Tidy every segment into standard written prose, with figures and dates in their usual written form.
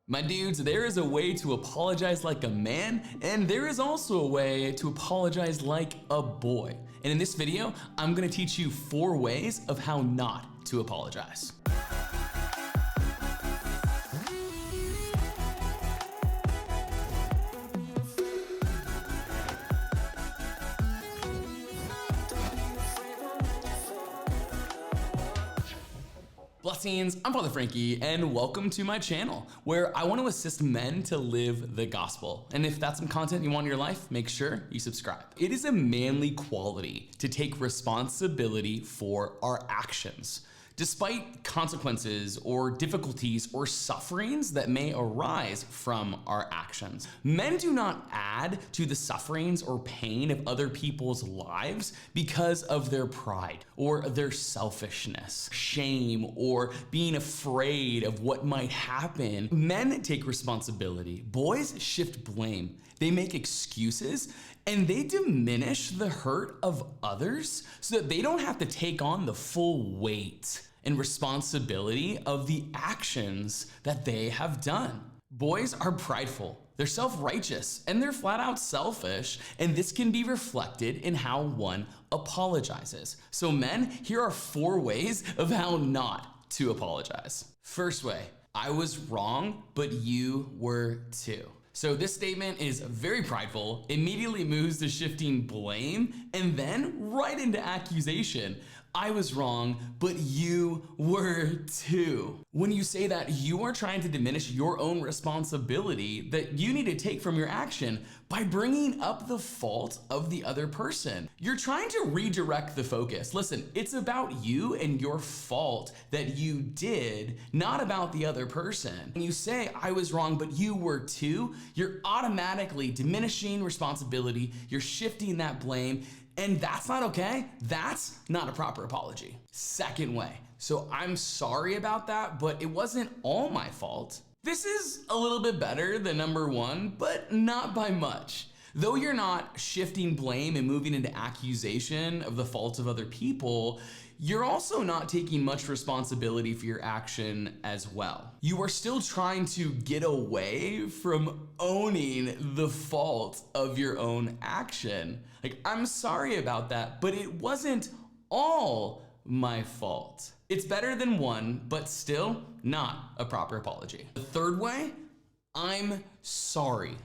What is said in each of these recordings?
My dudes, there is a way to apologize like a man, and there is also a way to apologize like a boy. And in this video, I'm gonna teach you 4 ways of how not to apologize. Blessings, I'm Father Frankie, and welcome to my channel, where I want to assist men to live the gospel. And if that's some content you want in your life, make sure you subscribe. It is a manly quality to take responsibility for our actions. Despite consequences or difficulties or sufferings that may arise from our actions, men do not add to the sufferings or pain of other people's lives because of their pride or their selfishness, shame, or being afraid of what might happen. Men take responsibility. Boys shift blame. They make excuses and they diminish the hurt of others so that they don't have to take on the full weight and responsibility of the actions that they have done. Boys are prideful, they're self-righteous, and they're flat out selfish, and this can be reflected in how one apologizes. So men, here are 4 ways of how not to apologize. First way, I was wrong, but you were too. So this statement is very prideful, immediately moves to shifting blame, and then right into accusation. I was wrong, but you were too. When you say that, you are trying to diminish your own responsibility that you need to take from your action by bringing up the fault of the other person. You're trying to redirect the focus. Listen, it's about you and your fault that you did, not about the other person. When you say, I was wrong, but you were too, you're automatically diminishing responsibility, you're shifting that blame, and that's not okay. That's not a proper apology. Second way, so I'm sorry about that, but it wasn't all my fault. This is a little bit better than number 1, but not by much. Though you're not shifting blame and moving into accusation of the faults of other people, you're also not taking much responsibility for your action as well. You are still trying to get away from owning the fault of your own action. Like, I'm sorry about that, but it wasn't all my fault. It's better than 1, but still not a proper apology. The third way, I'm sorry.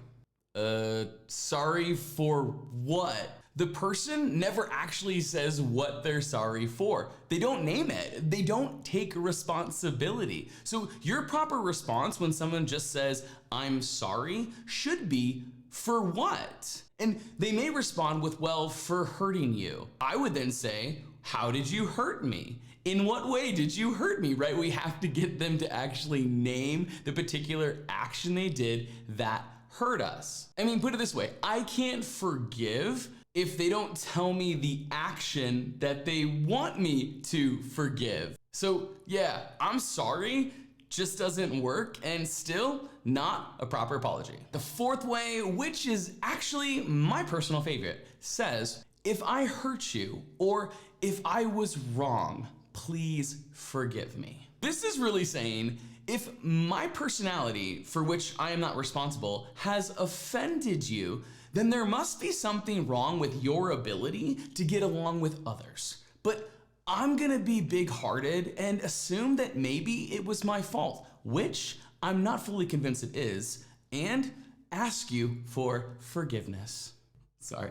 Sorry for what? The person never actually says what they're sorry for. They don't name it. They don't take responsibility. So your proper response when someone just says, I'm sorry, should be, for what? And they may respond with, well, for hurting you. I would then say, how did you hurt me? In what way did you hurt me, right? We have to get them to actually name the particular action they did that hurt us. I mean, put it this way, I can't forgive if they don't tell me the action that they want me to forgive. So yeah, I'm sorry just doesn't work, and still not a proper apology. The 4th way, which is actually my personal favorite, says, if I hurt you or if I was wrong, please forgive me. This is really saying, if my personality, for which I am not responsible, has offended you, then there must be something wrong with your ability to get along with others. But I'm gonna be big-hearted and assume that maybe it was my fault, which I'm not fully convinced it is, and ask you for forgiveness. Sorry.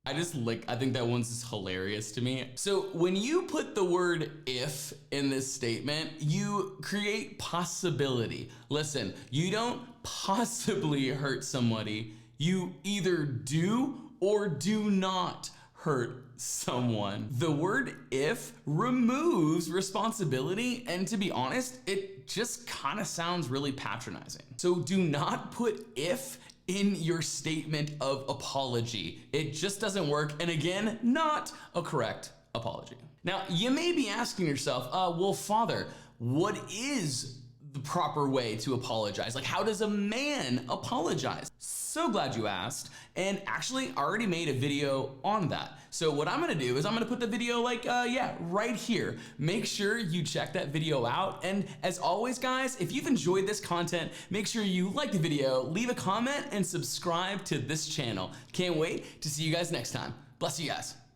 I think that one's just hilarious to me. So when you put the word if in this statement, you create possibility. Listen, you don't possibly hurt somebody. You either do or do not hurt someone. The word if removes responsibility, and to be honest, it just kind of sounds really patronizing. So do not put if in your statement of apology. It just doesn't work, and again, not a correct apology. Now, you may be asking yourself, well, Father, what is the proper way to apologize? Like, how does a man apologize? So glad you asked, and actually already made a video on that. So what I'm gonna do is I'm gonna put the video like, right here. Make sure you check that video out. And as always, guys, if you've enjoyed this content, make sure you like the video, leave a comment, and subscribe to this channel. Can't wait to see you guys next time. Bless you guys.